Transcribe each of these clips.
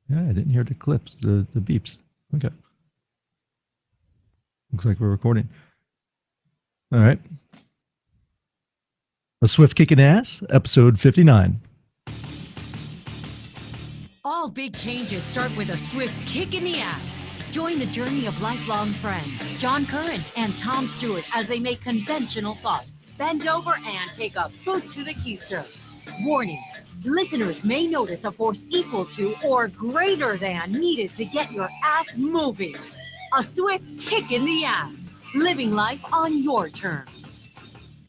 Yeah, I didn't hear the clips, the beeps. Okay. Looks like we're recording. All right. A Swift Kicking Ass, episode 59. All big changes start with a swift kick in the ass. Join the journey of lifelong friends, John Curren and Tom Stewart, as they make conventional thought bend over and take a boot to the keister. Warning, listeners may notice a force equal to or greater than needed to get your ass moving. A swift kick in the ass, living life on your terms.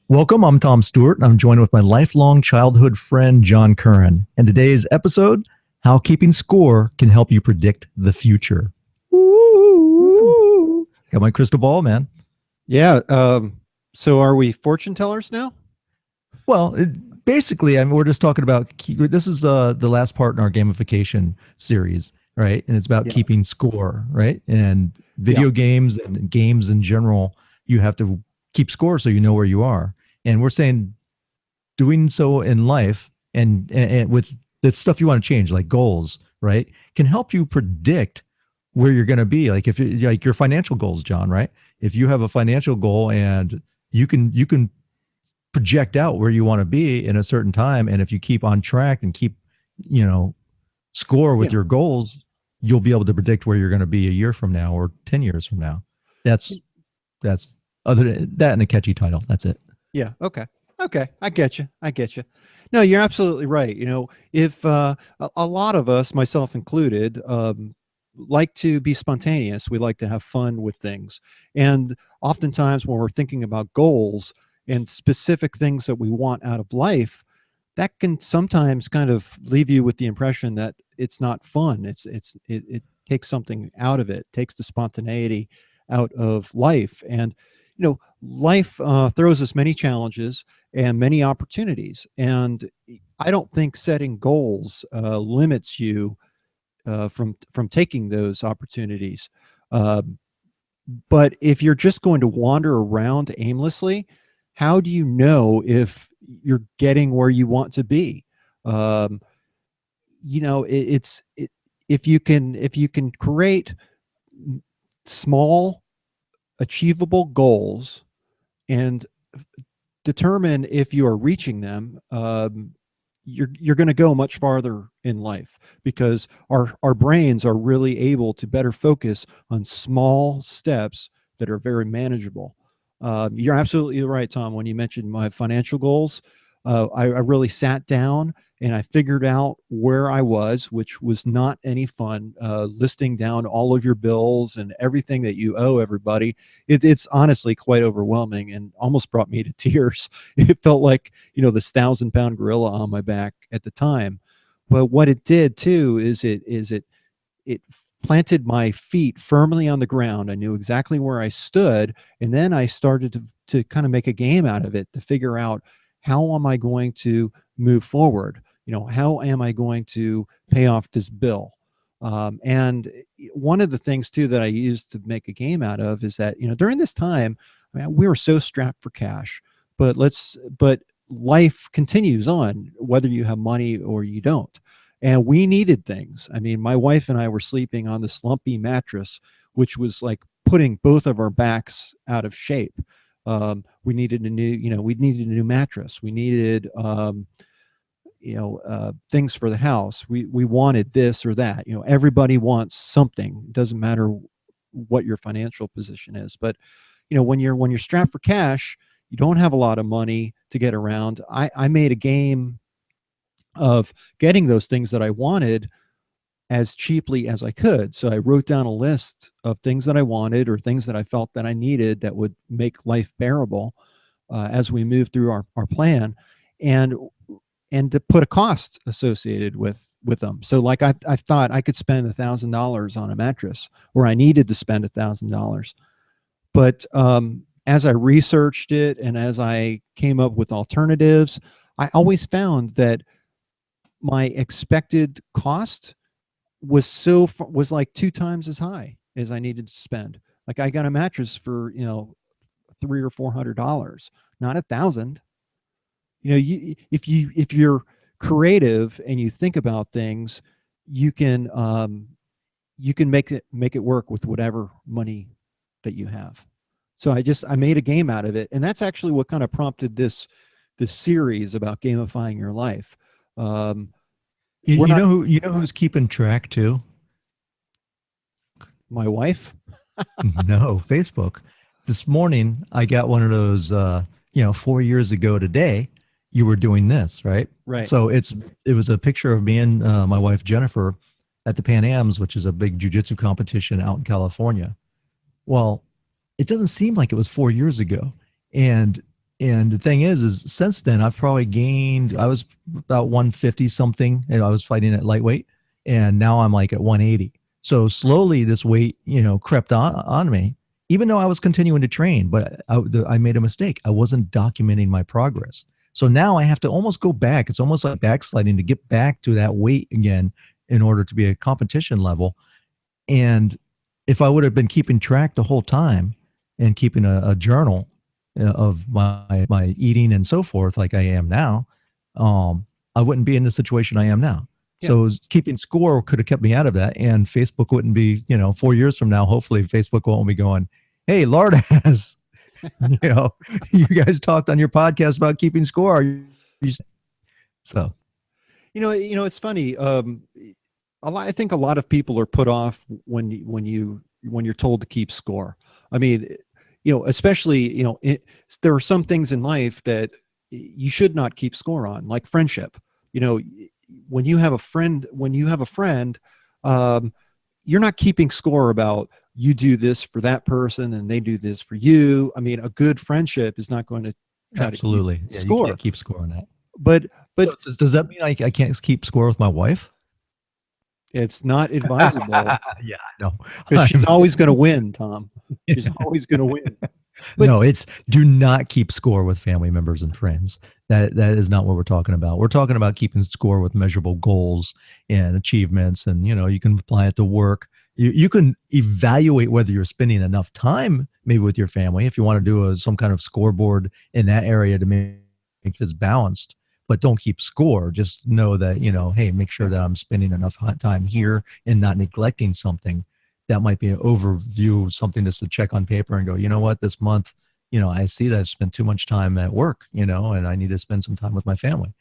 Welcome, I'm Tom Stewart, and I'm joined with my lifelong childhood friend, John Curren. And today's episode, how keeping score can help you predict the future. Ooh. Got my crystal ball, man. Yeah. So are we fortune tellers now? Well, basically, I mean, we're just talking about, this is the last part in our gamification series, right? And it's about keeping score, right? And video games and games in general, you have to keep score so you know where you are. And we're saying doing so in life and with the stuff you want to change, like goals, right, can help you predict where you're going to be. Like if like your financial goals, John, right? If you have a financial goal and you can project out where you want to be in a certain time, and if you keep on track and keep, score with your goals, you'll be able to predict where you're going to be a year from now or 10 years from now. That's other than that and a catchy title. That's it. Yeah. Okay. I get you. No, you're absolutely right. If a lot of us, myself included, like to be spontaneous, we like to have fun with things. And oftentimes when we're thinking about goals and specific things that we want out of life, that can sometimes kind of leave you with the impression that it's not fun. It takes something out of it, takes the spontaneity out of life. And life throws us many challenges and many opportunities. And I don't think setting goals limits you from taking those opportunities. But if you're just going to wander around aimlessly, how do you know if you're getting where you want to be? If you can create small achievable goals and determine if you are reaching them, you're going to go much farther in life, because our brains are really able to better focus on small steps that are very manageable. You're absolutely right, Tom, when you mentioned my financial goals. I really sat down and I figured out where I was, which was not any fun, listing down all of your bills and everything that you owe everybody. It's honestly quite overwhelming and almost brought me to tears. It felt like, this 1,000-pound gorilla on my back at the time. But what it did too is it planted my feet firmly on the ground. I knew exactly where I stood. And then I started to kind of make a game out of it to figure out, how am I going to move forward? How am I going to pay off this bill? And one of the things too that I used to make a game out of is that, during this time, we were so strapped for cash, but life continues on whether you have money or you don't. And we needed things. I mean, my wife and I were sleeping on this lumpy mattress, which was like putting both of our backs out of shape. We needed a new mattress. We needed, things for the house. We wanted this or that. Everybody wants something. It doesn't matter what your financial position is. But when you're strapped for cash, you don't have a lot of money to get around. I made a game of getting those things that I wanted as cheaply as I could. So I wrote down a list of things that I wanted or things that I felt that I needed that would make life bearable as we move through our plan, and to put a cost associated with them. So like I thought I could spend $1,000 on a mattress, or I needed to spend $1,000. But as I researched it and as I came up with alternatives, I always found that my expected cost was like 2 times as high as I needed to spend. Like I got a mattress for $300 or $400, not 1,000. You know, if you're creative and you think about things, you can make it work with whatever money that you have. So I made a game out of it, and that's actually what kind of prompted this series about gamifying your life. You know who's keeping track too? My wife. No, Facebook. This morning I got one of those 4 years ago today you were doing this, right? Right. So it was a picture of me and my wife Jennifer at the Pan Ams, which is a big jiu-jitsu competition out in California. Well, it doesn't seem like it was 4 years ago. And the thing is since then I've probably gained, I was about 150 something and I was fighting at lightweight, and now I'm like at 180. So slowly this weight, crept on me, even though I was continuing to train, but I made a mistake. I wasn't documenting my progress. So now I have to almost go back. It's almost like backsliding to get back to that weight again in order to be a competition level. And if I would have been keeping track the whole time and keeping a journal of my eating and so forth, like I am now, I wouldn't be in the situation I am now. Yeah. So keeping score could have kept me out of that. And Facebook wouldn't be, 4 years from now, hopefully Facebook won't be going, hey, Lardass, you guys talked on your podcast about keeping score. So, it's funny. I think a lot of people are put off when you're told to keep score. I mean, especially, there are some things in life that you should not keep score on, like friendship. When you have a friend, you're not keeping score about you do this for that person and they do this for you. I mean, a good friendship is not going to try to keep score. You can't keep score on that. But so does that mean I can't keep score with my wife? It's not advisable. Yeah, I know. Because she's always going to win, Tom. She's always going to win. But, no, it's do not keep score with family members and friends. That is not what we're talking about. We're talking about keeping score with measurable goals and achievements, and you can apply it to work. You can evaluate whether you're spending enough time maybe with your family if you want to do some kind of scoreboard in that area to make this balanced. But don't keep score. Just know that, hey, make sure that I'm spending enough time here and not neglecting something. That might be an overview, something just to check on paper and go, you know what, this month, I see that I've spent too much time at work, and I need to spend some time with my family.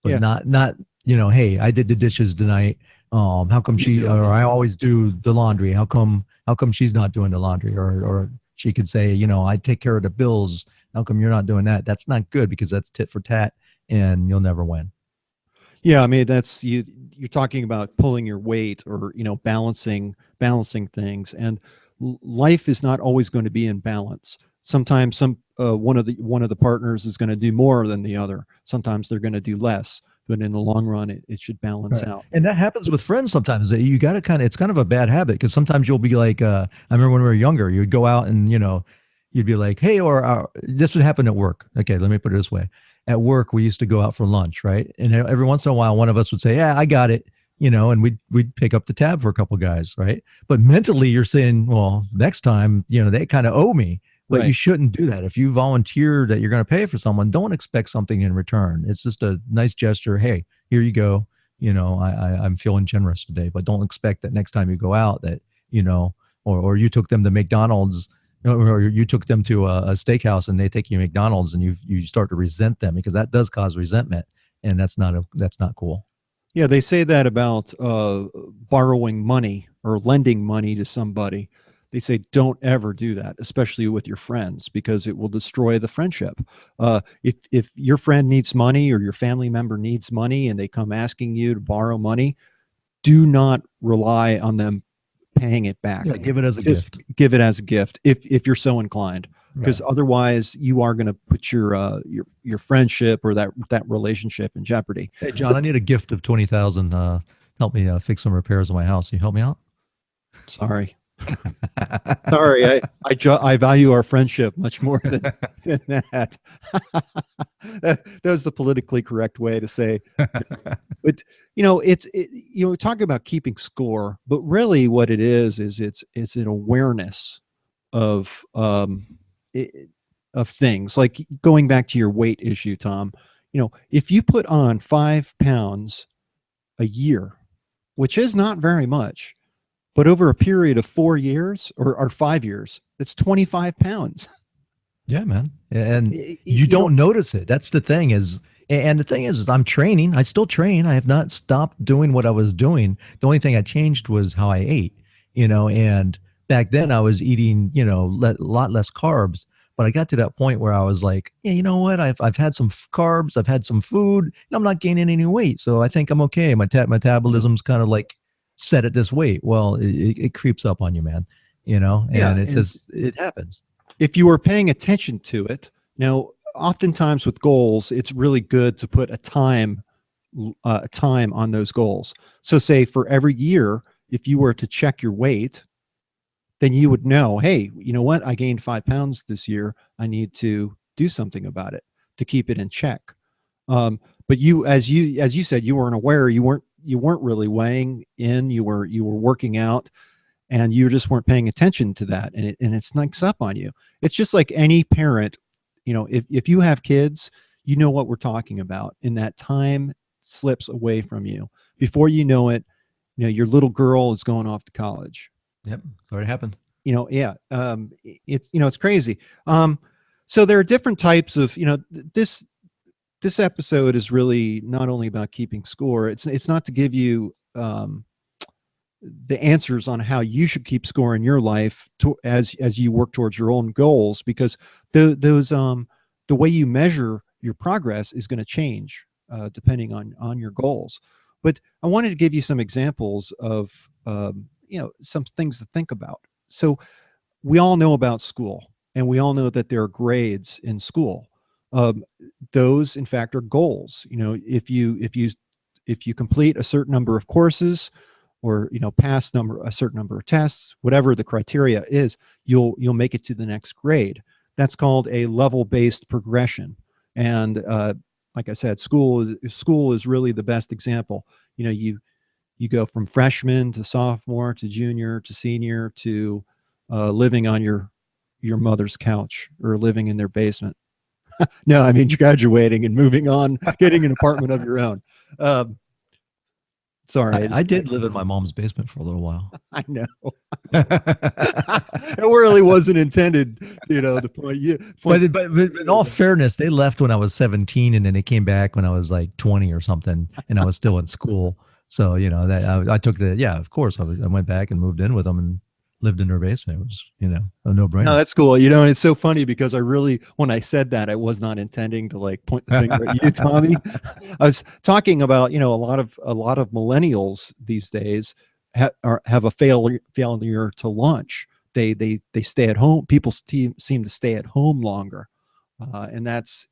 But not, hey, I did the dishes tonight. How come or I always do the laundry. How come she's not doing the laundry? Or she could say, I take care of the bills. How come you're not doing that? That's not good, because that's tit for tat and you'll never win. Yeah. I mean, that's you're talking about pulling your weight or, balancing things, and life is not always going to be in balance. Sometimes one of the partners is going to do more than the other. Sometimes they're going to do less, but in the long run, it should balance out. And that happens with friends sometimes. You got to it's kind of a bad habit, because sometimes you'll be like, I remember when we were younger, you would go out and, you'd be like, hey, or this would happen at work. Okay, let me put it this way. At work, we used to go out for lunch, right? And every once in a while, one of us would say, yeah, I got it, and we'd pick up the tab for a couple guys, right? But mentally, you're saying, well, next time, they kind of owe me. But you shouldn't do that. If you volunteer that you're going to pay for someone, don't expect something in return. It's just a nice gesture. Hey, here you go. I'm feeling generous today, but don't expect that next time you go out that, or you took them to McDonald's, or you took them to a steakhouse and they take you to McDonald's, and you start to resent them, because that does cause resentment, and that's not cool. Yeah. They say that about borrowing money or lending money to somebody. They say don't ever do that, especially with your friends, because it will destroy the friendship. If your friend needs money or your family member needs money and they come asking you to borrow money, do not rely on them paying it back. Yeah, give it as a gift. Give it as a gift if you're so inclined, because otherwise you are going to put your friendship or that relationship in jeopardy. Hey, John, I need a gift of 20,000. Help me fix some repairs in my house. Can you help me out? Sorry. Sorry, I value our friendship much more than that. That was the politically correct way to say. But talk about keeping score, but really what it is it's an awareness of of things, like going back to your weight issue, Tom. If you put on 5 pounds a year, which is not very much, but over a period of 4 years or 5 years, that's 25 pounds. Yeah, man. And Y- you You know, don't notice it. That's the thing and the thing is I'm training. I still train. I have not stopped doing what I was doing. The only thing I changed was how I ate, and back then I was eating, a lot less carbs. But I got to that point where I was like, yeah, you know what? I've had some carbs, I've had some food, and I'm not gaining any weight. So I think I'm okay. My metabolism's kind of like set at this weight. Well, it creeps up on you, man, yeah. and And it happens. if you are paying attention to it, now, oftentimes with goals, it's really good to put a time on those goals. So say for every year, if you were to check your weight, then you would know, hey, you know what? I gained 5 pounds this year. I need to do something about it to keep it in check. But as you said, you weren't aware. You weren't really weighing in. You were working out, and you just weren't paying attention to that, and it sneaks up on you. It's just like any parent. If you have kids, you know what we're talking about. And that time slips away from you. Before you know it, your little girl is going off to college. Yep, it's already happened. Yeah. It's crazy. So there are different types of, this episode is really not only about keeping score. It's not to give you the answers on how you should keep score in your life as you work towards your own goals, because the way you measure your progress is going to change depending on your goals. But I wanted to give you some examples of some things to think about. So we all know about school, and we all know that there are grades in school. Those, in fact, are goals. If you complete a certain number of courses, or pass a certain number of tests, whatever the criteria is, you'll make it to the next grade. That's called a level-based progression. And like I said, school is really the best example. You go from freshman to sophomore to junior to senior to living on your mother's couch or living in their basement. No, I mean graduating and moving on, getting an apartment of your own. Sorry, I did live in my mom's basement for a little while. I know. It really wasn't intended, the point. But in all fairness, they left when I was 17, and then they came back when I was like 20 or something, and I was still in school. So that I took of course I went back and moved in with them and lived in their basement. It was a no-brainer. No, that's cool. And it's so funny because when I said that, I was not intending to like point the finger at you, Tommy. I was talking about a lot of millennials these days have a failure to launch. They stay at home. People seem to stay at home longer. And that's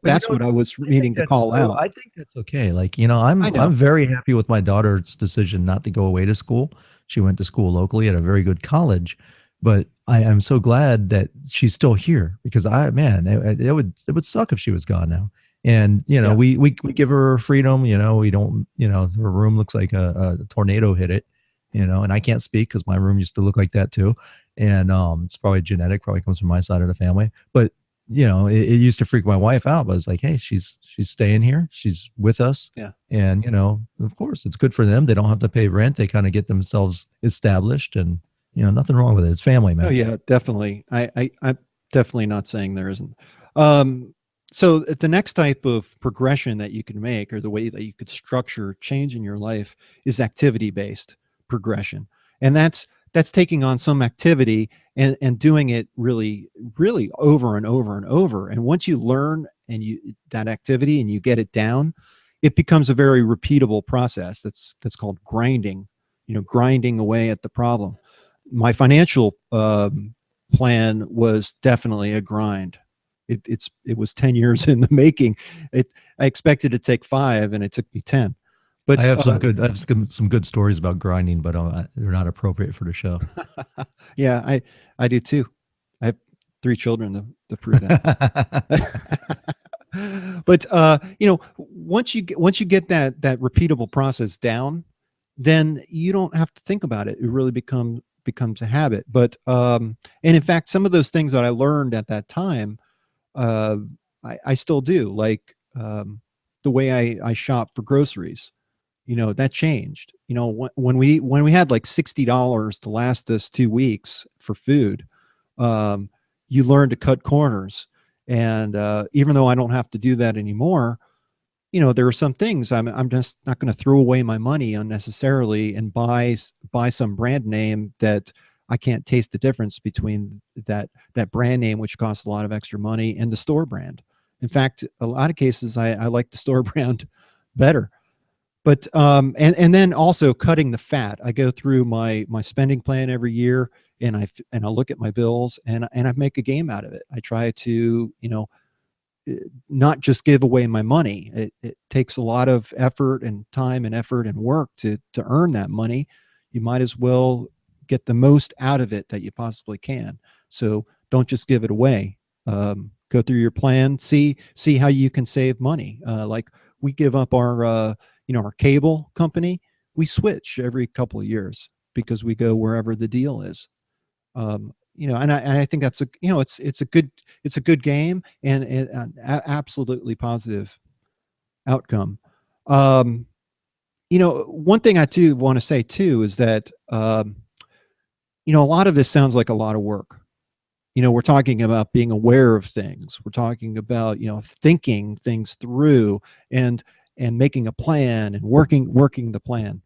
that's what I was meaning to call out. I think that's okay. Like I'm very happy with my daughter's decision not to go away to school. She went to school locally at a very good college, but I am so glad that she's still here, because it would suck if she was gone now. And we give her freedom. We don't. Her room looks like a tornado hit it. And I can't speak because my room used to look like that too. And it's probably genetic. Probably comes from my side of the family, but it used to freak my wife out, but it's like, hey, she's staying here. She's with us. Yeah. And, of course it's good for them. They don't have to pay rent. They kind of get themselves established, and, nothing wrong with it. It's family, man. Oh yeah, definitely. I'm definitely not saying there isn't. So the next type of progression that you can make, or the way that you could structure change in your life, is activity-based progression. And that's taking on some activity and doing it really, really over and over and over. And once you learn that activity and you get it down, it becomes a very repeatable process. That's called grinding, grinding away at the problem. My financial plan was definitely a grind. It was 10 years in the making. I expected to take 5, and it took me 10. But I have some good stories about grinding, but they're not appropriate for the show. Yeah, I do too. I have 3 children to prove that. But once you get that repeatable process down, then you don't have to think about it. It really becomes becomes a habit. But and in fact, some of those things that I learned at that time, uh, I still do. Like the way I shop for groceries, that changed. When we had like $60 to last us 2 weeks for food, um, you learn to cut corners. And even though I don't have to do that anymore, there are some things I'm just not going to throw away my money unnecessarily and buy some brand name that I can't taste the difference between that brand name, which costs a lot of extra money, and the store brand. In fact, a lot of cases I like the store brand better. But and then also cutting the fat. I go through my spending plan every year, and I look at my bills, and I make a game out of it. I try to not just give away my money. It takes a lot of effort and time and effort and work to earn that money. You might as well get the most out of it that you possibly can. So don't just give it away. Go through your plan, see how you can save money. Like we give up our our cable company. We switch every couple of years because we go wherever the deal is. And I think that's it's a good game, and an absolutely positive outcome. One thing I too want to say too is that a lot of this sounds like a lot of work. We're talking about being aware of things. We're talking about thinking things through and making a plan and working the plan.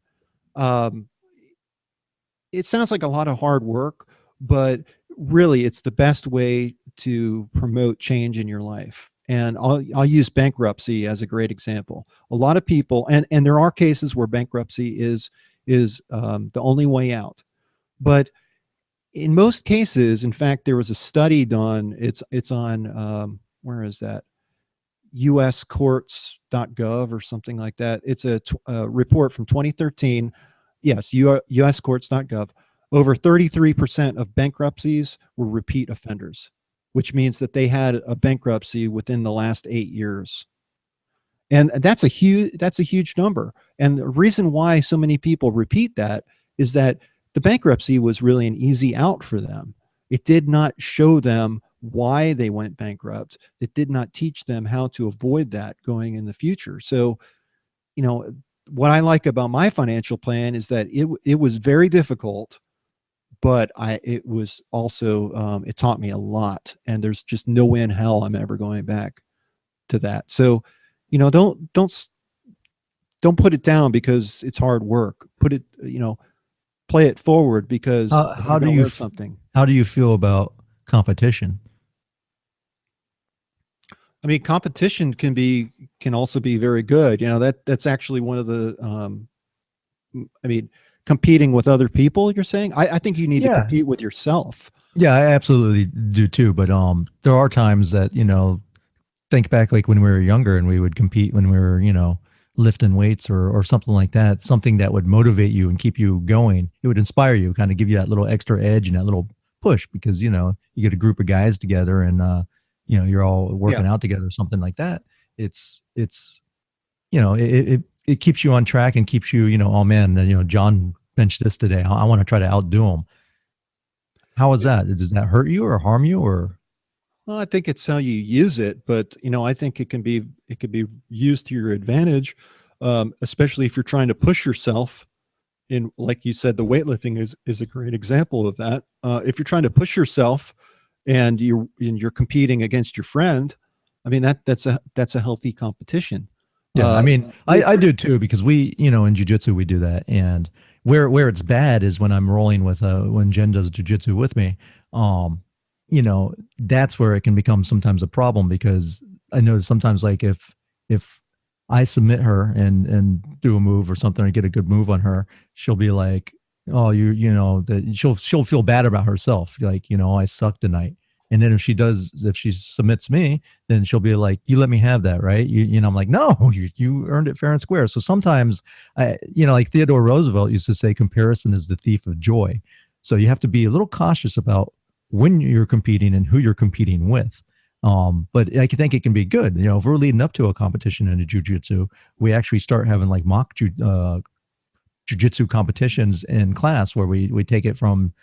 It sounds like a lot of hard work, but really it's the best way to promote change in your life. And I'll use bankruptcy as a great example. A lot of people, and there are cases where bankruptcy is the only way out. But in most cases, in fact, there was a study done. It's on where is that? uscourts.gov or something like that. It's a report from 2013. Yes, uscourts.gov. Over 33% of bankruptcies were repeat offenders, which means that they had a bankruptcy within the last 8 years. And that's a huge number. And the reason why so many people repeat that is that the bankruptcy was really an easy out for them. It did not show them why they went bankrupt. It did not teach them how to avoid that going in the future. So, what I like about my financial plan is that it was very difficult, but it was also it taught me a lot, and there's just no way in hell I'm ever going back to that. So, don't put it down because it's hard work. Put it, play it forward because how do you something. How do you feel about competition? I mean, competition can also be very good. That's actually one of the competing with other people, you're saying? I think you need to compete with yourself. Yeah, I absolutely do too. But there are times that, think back like when we were younger and we would compete when we were, lifting weights or something like that, something that would motivate you and keep you going. It would inspire you, kind of give you that little extra edge and that little push because, you get a group of guys together and, you're all working out together or something like that. It keeps you on track and keeps you, oh man, John benched this today. I want to try to outdo him. How is that? Does that hurt you or harm you or? Well, I think it's how you use it, but I think it could be used to your advantage, especially if you're trying to push yourself. In, like you said, the weightlifting is a great example of that. If you're trying to push yourself and you're competing against your friend, I mean that's a healthy competition. Yeah, I mean, I do too because we, in jiu-jitsu we do that, and where it's bad is when I'm rolling with when Jen does jiu-jitsu with me. That's where it can become sometimes a problem because I know sometimes like if I submit her and do a move or something or get a good move on her, she'll be like, oh, that she'll feel bad about herself. Like, I sucked tonight. And then if she submits me, then she'll be like, you let me have that, right? I'm like, no, you earned it fair and square. So sometimes like Theodore Roosevelt used to say, comparison is the thief of joy. So you have to be a little cautious about when you're competing and who you're competing with. But I think it can be good. If we're leading up to a competition in a jiu-jitsu, we actually start having like mock jujitsu competitions in class where we take it from,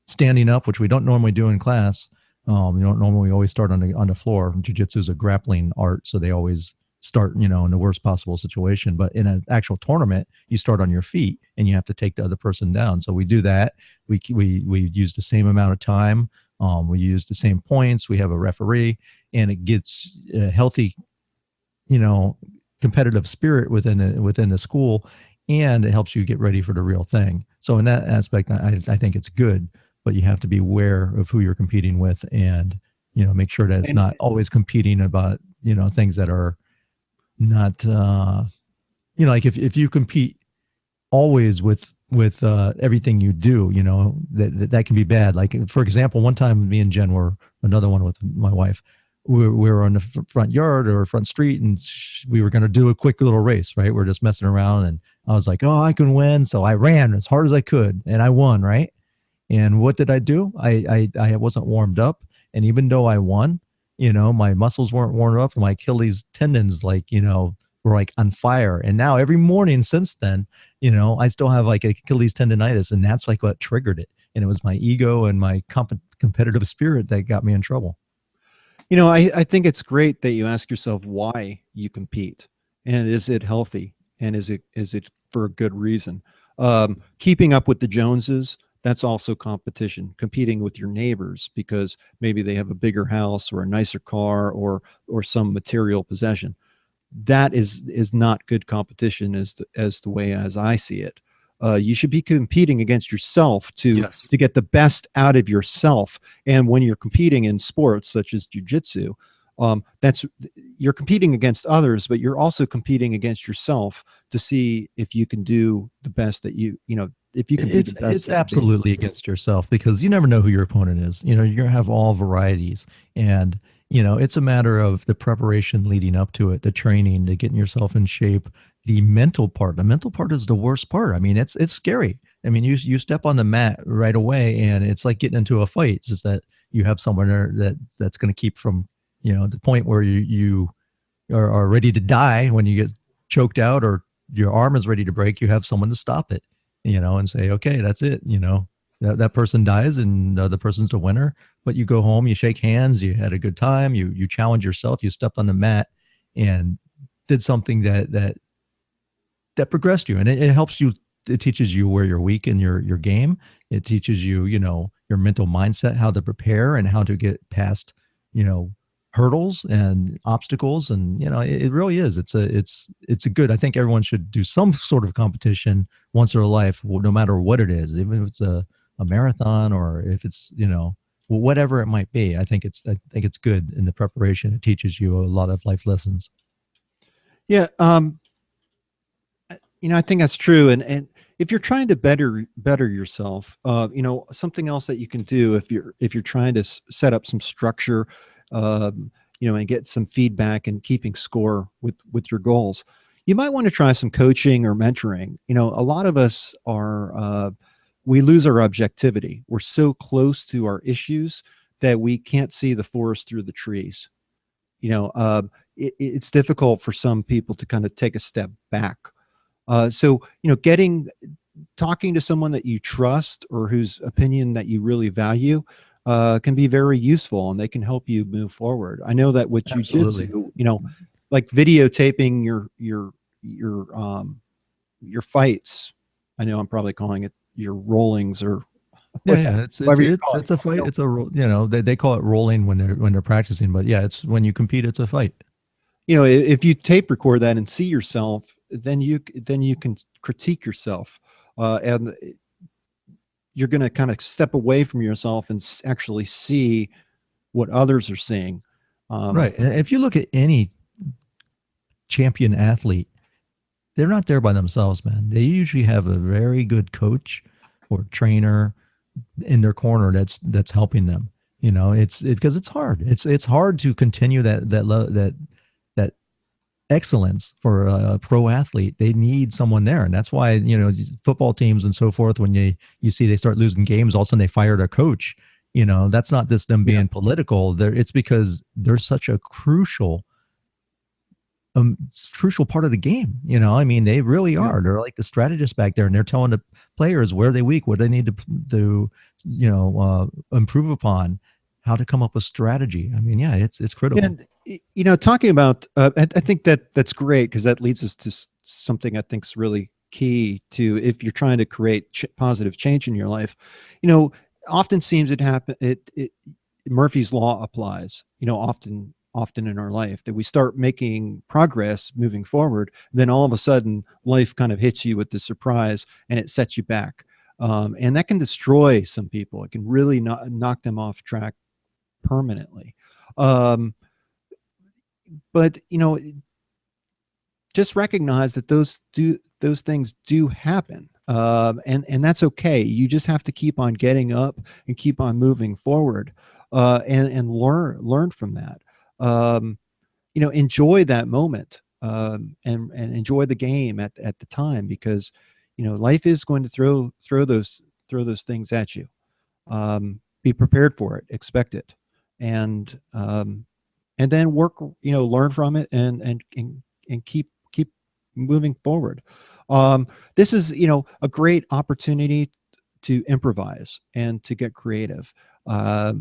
standing up, which we don't normally do in class. You don't normally always start on the floor. Jiu-jitsu is a grappling art, so they always start, in the worst possible situation. But in an actual tournament, you start on your feet and you have to take the other person down. So we do that. We use the same amount of time. We use the same points. We have a referee, and it gets a healthy, competitive spirit within the school, and it helps you get ready for the real thing. So in that aspect, I think it's good. But you have to be aware of who you're competing with, and make sure that it's not always competing about things that are not like if you compete always with everything you do, that can be bad. Like, for example, one time me and Jen were, another one with my wife, we were on the front yard or front street, and we were going to do a quick little race, right? We're just messing around, and I was like, oh, I can win. So I ran as hard as I could, and I won, right? And what did I do? I wasn't warmed up. And even though I won, my muscles weren't warmed up. My Achilles tendons, were like on fire. And now every morning since then, I still have like Achilles tendonitis. And that's like what triggered it. And it was my ego and my competitive spirit that got me in trouble. I think it's great that you ask yourself why you compete, and is it healthy, and is it for a good reason? Keeping up with the Joneses, that's also competition. Competing with your neighbors because maybe they have a bigger house or a nicer car or some material possession. That is not good competition as the way as I see it. You should be competing against yourself to get the best out of yourself. And when you're competing in sports such as jiu-jitsu, you're competing against others, but you're also competing against yourself to see if you can do the best that if you can. It's absolutely against yourself, because you never know who your opponent is. You're going to have all varieties, and it's a matter of the preparation leading up to it, the training, to getting yourself in shape. The mental part is the worst part. I mean, it's scary. I mean, you step on the mat right away, and it's like getting into a fight. It's just that you have someone there that's going to keep from the point where you are ready to die. When you get choked out or your arm is ready to break, you have someone to stop it. And say, okay, that's it. That person dies and the other person's the winner. But you go home, you shake hands, you had a good time, you challenge yourself, you stepped on the mat and did something that progressed you. And it helps you. It teaches you where you're weak in your game. It teaches you, your mental mindset, how to prepare and how to get past, hurdles and obstacles. And it really is, it's a good, I think everyone should do some sort of competition once in their life, no matter what it is, even if it's a marathon or if it's whatever it might be. I think it's good in the preparation. It teaches you a lot of life lessons. I think that's true. And if you're trying to better yourself, something else that you can do if you're trying to set up some structure, and get some feedback and keeping score with your goals, you might want to try some coaching or mentoring. A lot of us we lose our objectivity. We're so close to our issues that we can't see the forest through the trees. It's difficult for some people to kind of take a step back. So talking to someone that you trust or whose opinion that you really value can be very useful, and they can help you move forward. I know that what you did, like videotaping your fights. I know I'm probably calling it your rollings or it's a fight. It's a they call it rolling when they're practicing, but yeah, it's when you compete, it's a fight. If you tape record that and see yourself, then you can critique yourself, and you're going to kind of step away from yourself and actually see what others are seeing. Right. And if you look at any champion athlete, they're not there by themselves, man. They usually have a very good coach or trainer in their corner that's helping them. Because it's hard. It's hard to continue that excellence for a pro athlete. They need someone there, and that's why football teams and so forth, when you see they start losing games, all of a sudden they fire their coach. That's not just them being political. It's because they're such a crucial crucial part of the game. You know, I mean, they really Yeah. are. They're like the strategists back there, and they're telling the players where they weak, what they need to improve upon, how to come up with strategy. I mean, yeah, it's critical. And talking about, I think that's great, because that leads us to something I think is really key to, if you're trying to create positive change in your life. Often seems Murphy's law applies. Often in our life, that we start making progress moving forward, then all of a sudden life kind of hits you with the surprise, and it sets you back, and that can destroy some people. It can really knock them off track permanently. But just recognize that those things do happen, and that's okay. You just have to keep on getting up and keep on moving forward, and learn from that. Enjoy that moment, and enjoy the game at the time, because life is going to throw those things at you. Be prepared for it, expect it, and then work, learn from it, and keep moving forward. This is a great opportunity to improvise and to get creative. A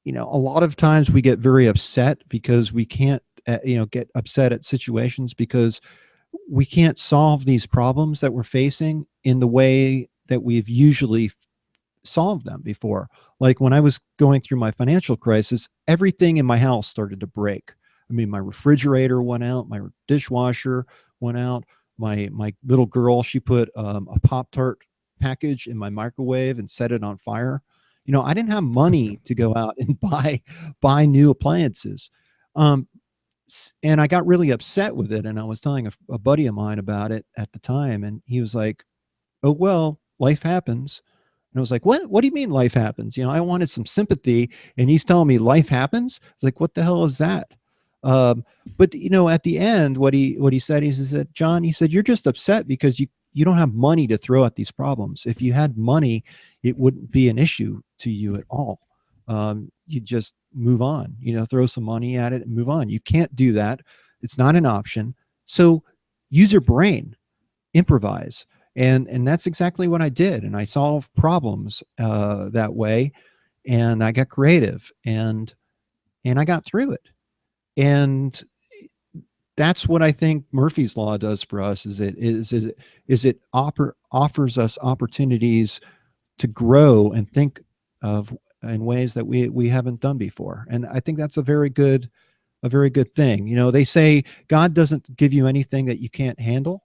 lot of times we get very upset because we can't get upset at situations because we can't solve these problems that we're facing in the way that we've usually solved them before. Like when I was going through my financial crisis, everything in my house started to break. I mean, my refrigerator went out, my dishwasher went out, my little girl, she put a Pop-Tart package in my microwave and set it on fire. I didn't have money to go out and buy new appliances. And I got really upset with it, and I was telling a buddy of mine about it at the time, and he was like, "Oh, well, life happens." And I was like, what do you mean life happens? I wanted some sympathy, and he's telling me life happens. It's like, what the hell is that? But at the end, what he said, he said, "John," he said, "you're just upset because you don't have money to throw at these problems. If you had money, it wouldn't be an issue to you at all. You just move on, throw some money at it and move on. You can't do that. It's not an option. So use your brain, improvise." And that's exactly what I did. And I solved problems that way, and I got creative, and I got through it. And that's what I think Murphy's law does for us. It offers us opportunities to grow and think of in ways that we haven't done before. And I think that's a very good thing. They say God doesn't give you anything that you can't handle.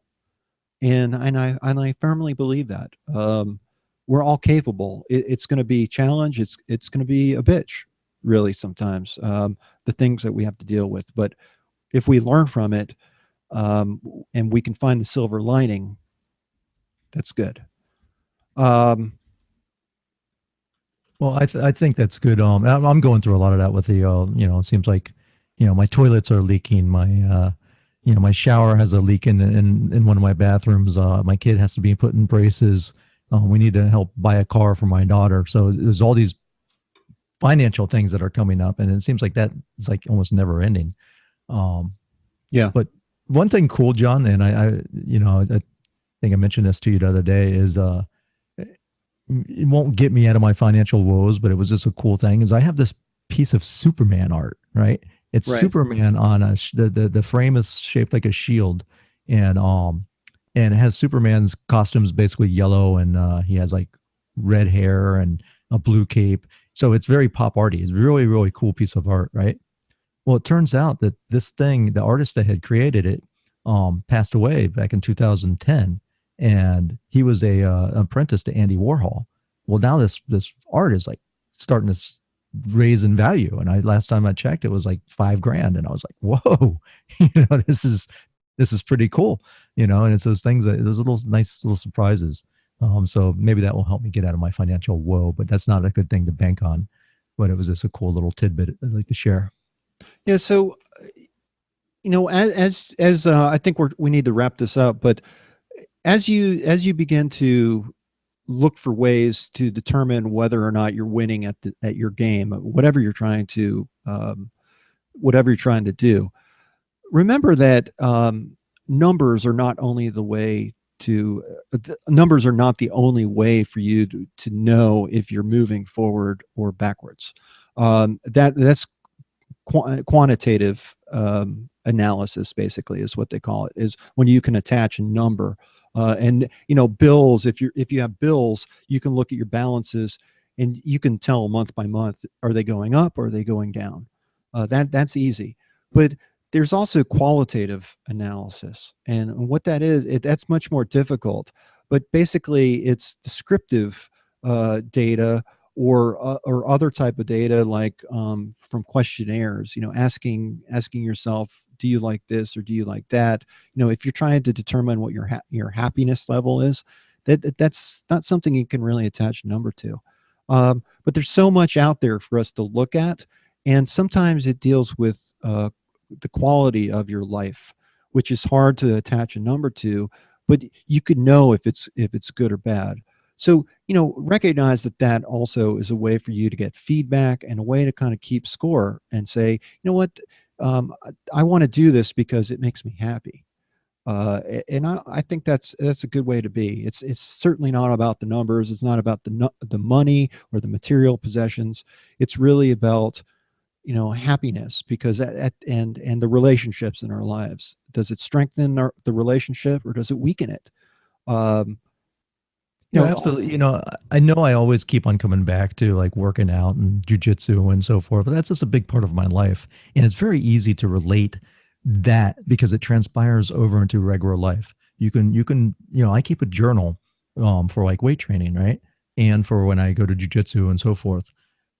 And I firmly believe that. We're all capable. It's going to be a challenge. It's going to be a bitch, really, sometimes, the things that we have to deal with. But if we learn from it, and we can find the silver lining, that's good. Well, I think that's good. I'm going through a lot of that with the it seems like my toilets are leaking. My shower has a leak in one of my bathrooms. My kid has to be put in braces. We need to help buy a car for my daughter. So there's all these financial things that are coming up, and it seems like that is like almost never ending. Yeah. But one thing cool, John, and I think I mentioned this to you the other day, is it won't get me out of my financial woes, but it was just a cool thing, is I have this piece of Superman art, right? It's Right. Superman on the frame is shaped like a shield, and it has Superman's costumes basically yellow, and he has like red hair and a blue cape. So it's very pop arty. It's really, really cool piece of art, right? Well, it turns out that this thing, the artist that had created it, passed away back in 2010, and he was a apprentice to Andy Warhol. Well, now this art is like starting to raise in value, and last time I checked, it was like $5,000, and I was like, whoa, this is pretty cool, and it's those things, those nice little surprises. So maybe that will help me get out of my financial woe, but that's not a good thing to bank on. But it was just a cool little tidbit I'd like to share. Yeah. So, as I think we need to wrap this up, but as you begin to look for ways to determine whether or not you're winning at your game, whatever you're trying to do, remember that numbers are not only the way to numbers are not the only way for you to know if you're moving forward or backwards. That's quantitative analysis, basically, is what they call it, is when you can attach a number. And bills, if you have bills, you can look at your balances and you can tell month by month, are they going up or are they going down? That's easy. But there's also qualitative analysis, and what that is, that's much more difficult. But basically, it's descriptive data, or other type of data, like from questionnaires. Asking yourself, do you like this or do you like that? If you're trying to determine what your happiness level is, that's not something you can really attach a number to. But there's so much out there for us to look at, and sometimes it deals with the quality of your life, which is hard to attach a number to, but you could know if it's good or bad. So, recognize that also is a way for you to get feedback and a way to kind of keep score and say, what, I want to do this because it makes me happy. And I think that's a good way to be. It's certainly not about the numbers. It's not about the money or the material possessions. It's really about happiness, because and the relationships in our lives. Does it strengthen the relationship or does it weaken it? Absolutely. I know I always keep on coming back to like working out and jujitsu and so forth, but that's just a big part of my life. And it's very easy to relate that because it transpires over into regular life. You can, I keep a journal for like weight training, right? And for when I go to jujitsu and so forth.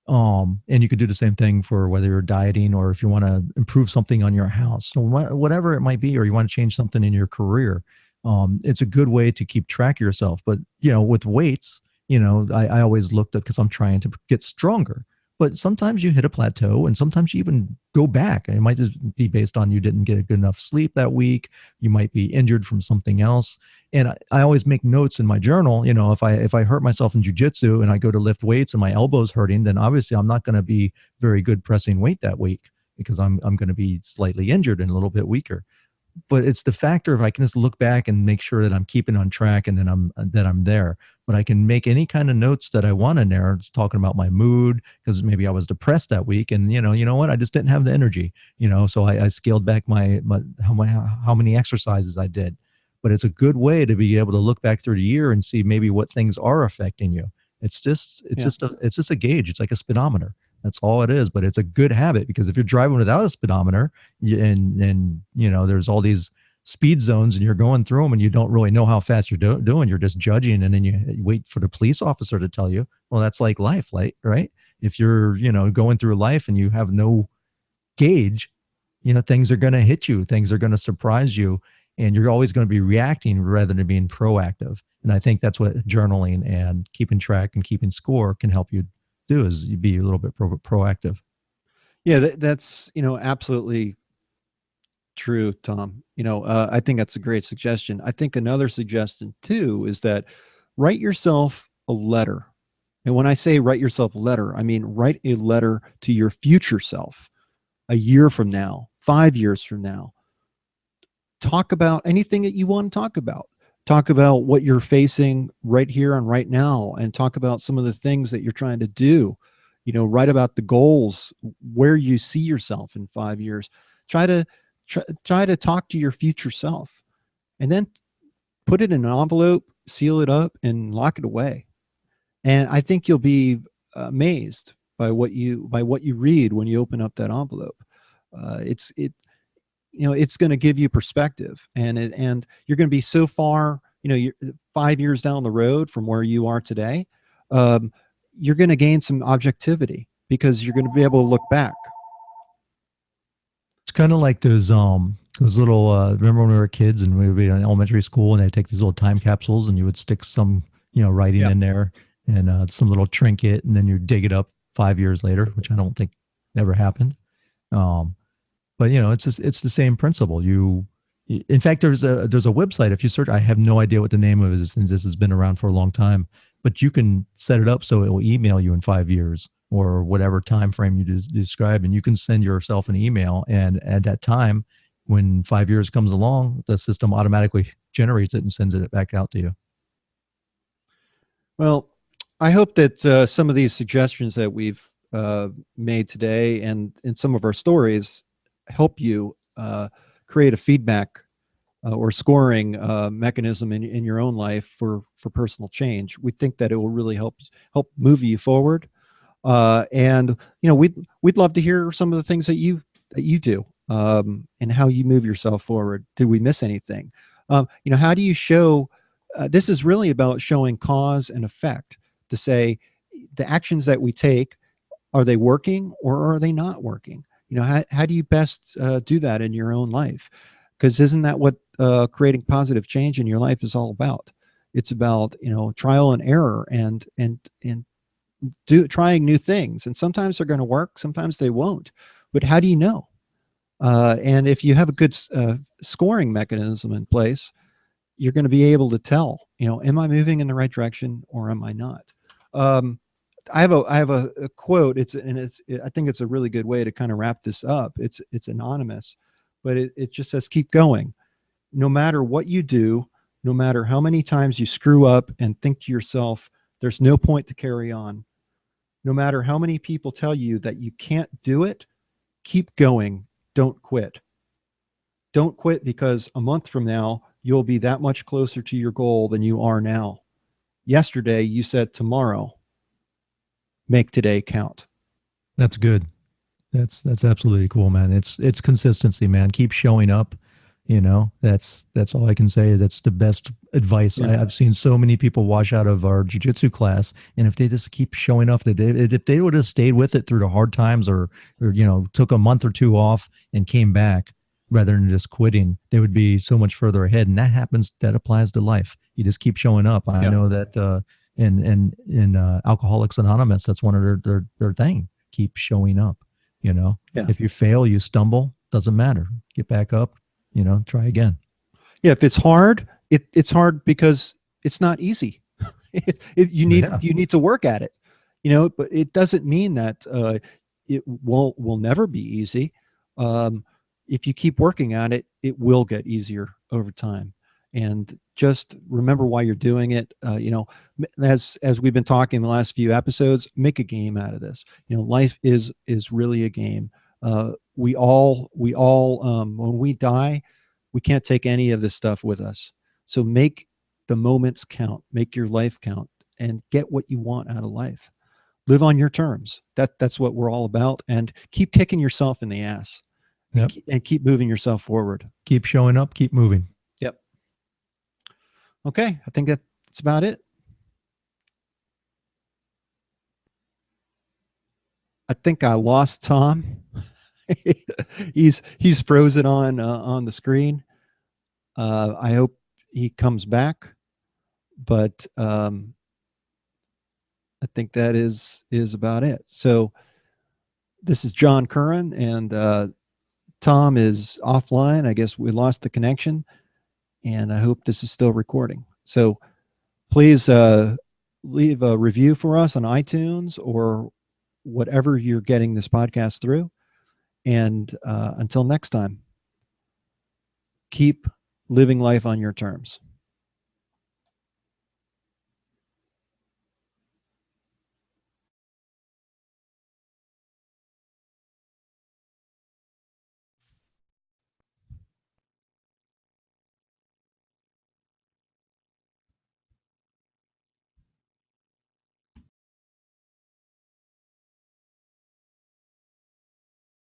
And you could do the same thing for whether you're dieting or if you want to improve something on your house, so whatever it might be, or you want to change something in your career. It's a good way to keep track of yourself. But, with weights, I always looked at, because I'm trying to get stronger, but sometimes you hit a plateau and sometimes you even go back, and it might just be based on you didn't get a good enough sleep that week. You might be injured from something else. And I always make notes in my journal. If I hurt myself in jujitsu and I go to lift weights and my elbow's hurting, then obviously I'm not going to be very good pressing weight that week, because I'm going to be slightly injured and a little bit weaker. But it's the factor of I can just look back and make sure that I'm keeping on track and then I'm there. But I can make any kind of notes that I want in there. It's talking about my mood, because maybe I was depressed that week, and you know what, I just didn't have the energy. So I scaled back how many exercises I did. But it's a good way to be able to look back through the year and see maybe what things are affecting you. It's just a gauge. It's like a speedometer. That's all it is. But it's a good habit, because if you're driving without a speedometer and there's all these speed zones and you're going through them and you don't really know how fast you're doing, you're just judging, and then you wait for the police officer to tell you. Well, that's like life, right? If you're, going through life and you have no gauge, things are going to hit you. Things are going to surprise you, and you're always going to be reacting rather than being proactive. And I think that's what journaling and keeping track and keeping score can help you do, is you be a little bit proactive. Yeah, that's absolutely true, Tom. I think that's a great suggestion. I think another suggestion too is that write yourself a letter. And when I say write yourself a letter, I mean write a letter to your future self, a year from now, 5 years from now. Talk about anything that you want to talk about. Talk about what you're facing right here and right now, and talk about some of the things that you're trying to do. Write about the goals, where you see yourself in 5 years. Try to talk to your future self, and then put it in an envelope, seal it up, and lock it away. And I think you'll be amazed by what you read when you open up that envelope. It's going to give you perspective, and you're going to be so far, you're 5 years down the road from where you are today. You're going to gain some objectivity, because you're going to be able to look back. It's kind of like those little, remember when we were kids and we would be in elementary school and they'd take these little time capsules and you would stick some, writing in there, and some little trinket, and then you dig it up 5 years later, which I don't think ever happened. But it's the same principle. In fact, there's a website. If you search, I have no idea what the name of it is, and this has been around for a long time, but you can set it up so it will email you in 5 years or whatever time frame you describe, and you can send yourself an email, and at that time, when 5 years comes along, the system automatically generates it and sends it back out to you. Well, I hope that some of these suggestions that we've made today and in some of our stories help you create a feedback or scoring mechanism in your own life for personal change. We think that it will really help move you forward. And we'd love to hear some of the things that you do and how you move yourself forward. Did we miss anything? How do you show? This is really about showing cause and effect, to say the actions that we take, are they working or are they not working? How do you best do that in your own life? Because isn't that what creating positive change in your life is all about? It's about trial and error and trying new things, and sometimes they're going to work, sometimes they won't. But how do you know? And if you have a good scoring mechanism in place, you're going to be able to tell, am I moving in the right direction or am I not? I have a quote. I think it's a really good way to kind of wrap this up. It's anonymous, but it just says, keep going. No matter what you do, no matter how many times you screw up and think to yourself, there's no point to carry on. No matter how many people tell you that you can't do it, keep going. Don't quit. Don't quit, because a month from now, you'll be that much closer to your goal than you are now. Yesterday, you said tomorrow. Make today count. That's good. That's absolutely cool, man. It's consistency, man. Keep showing up. That's all I can say. That's the best advice. Yeah. I've seen so many people wash out of our jiu-jitsu class, and if they just keep showing up, if they would have stayed with it through the hard times, or took a month or two off and came back rather than just quitting, they would be so much further ahead. And that applies to life. You just keep showing up. I know that in Alcoholics Anonymous, that's one of their thing. Keep showing up. If you fail, you stumble, doesn't matter. Get back up. Try again. Yeah, if it's hard, it's hard because it's not easy. You need to work at it, but it doesn't mean that it will never be easy. If you keep working at it, it will get easier over time. And just remember why you're doing it. As we've been talking the last few episodes, make a game out of this. Life is really a game. We all when we die, we can't take any of this stuff with us. So make the moments count, make your life count, and get what you want out of life. Live on your terms. That's what we're all about. And keep kicking yourself in the ass. Yep. And keep moving yourself forward. Keep showing up, keep moving. Yep. Okay, I think that's about it. I think I lost Tom. he's frozen on the screen. I hope he comes back, but I think that is about it. So this is John Curren, and Tom is offline. I guess we lost the connection, and I hope this is still recording. So please leave a review for us on iTunes or whatever you're getting this podcast through. And until next time, keep living life on your terms.